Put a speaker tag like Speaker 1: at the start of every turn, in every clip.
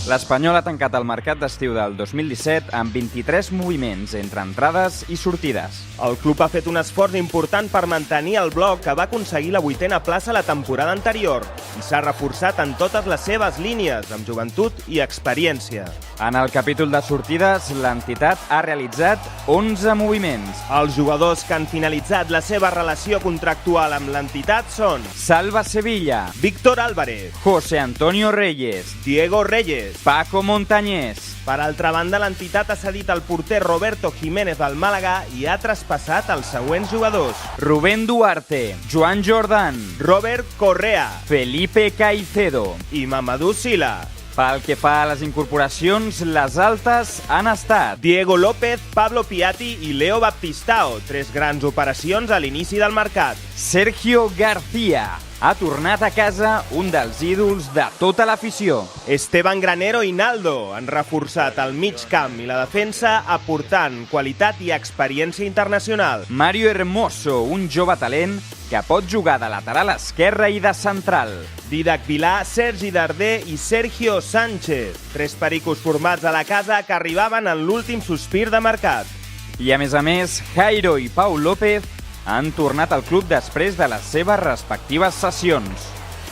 Speaker 1: L'Espanyol ha tancat el mercat d'estiu del 2017 amb 23 moviments entre entrades i sortides.
Speaker 2: El club ha fet un esforç important per mantenir el bloc que va aconseguir la 8a plaça la temporada anterior i s'ha reforçat en totes les seves línies, amb joventut i experiència.
Speaker 1: En el capítol de sortides, l'entitat ha realitzat 11 moviments.
Speaker 2: Els jugadors que han finalitzat la seva relació contractual amb l'entitat són
Speaker 1: Salva Sevilla,
Speaker 2: Víctor Álvarez,
Speaker 1: José Antonio Reyes,
Speaker 2: Diego Reyes,
Speaker 1: Paco Montañés.
Speaker 2: Per altra banda, l'entitat ha cedit el porter Roberto Jiménez del Màlaga i ha traspassat els següents jugadors:
Speaker 1: Rubén Duarte, Joan Jordan,
Speaker 2: Robert Correa,
Speaker 1: Felipe Caicedo
Speaker 2: i Mamadou Sila.
Speaker 1: Pel que fa a les incorporacions, les altes han estat
Speaker 2: Diego López, Pablo Piatti i Leo Baptistao, 3 grans operacions a l'inici del mercat.
Speaker 1: Sergio García. Ha tornat a casa un dels ídols de tota l'afició.
Speaker 2: Esteban Granero i Naldo han reforçat el mig camp i la defensa aportant qualitat i experiència internacional.
Speaker 1: Mario Hermoso, un jove talent que pot jugar de lateral esquerre i de central.
Speaker 2: Didac Vilà, Sergi Darder i Sergio Sánchez, 3 pericos formats a la casa que arribaven en l'últim sospir de mercat.
Speaker 1: I a més, Jairo i Pau López han tornat al club després de les seves respectives cessions.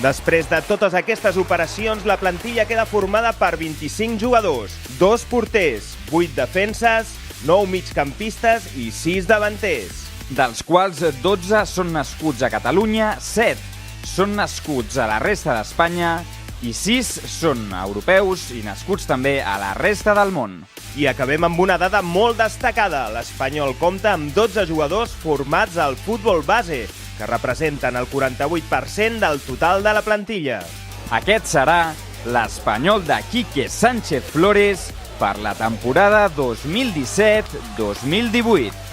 Speaker 2: Després de totes aquestes operacions, la plantilla queda formada per 25 jugadors, 2 porters, 8 defenses, 9 migcampistes i 6 davanters.
Speaker 1: Dels quals 12 són nascuts a Catalunya, 7 són nascuts a la resta d'Espanya i 6 són europeus i nascuts també a la resta del món.
Speaker 2: I acabem amb una dada molt destacada. L'Espanyol compta amb 12 jugadors formats al futbol base, que representen el 48% del total de la plantilla.
Speaker 1: Aquest serà l'Espanyol de Quique Sánchez Flores per la temporada 2017-2018.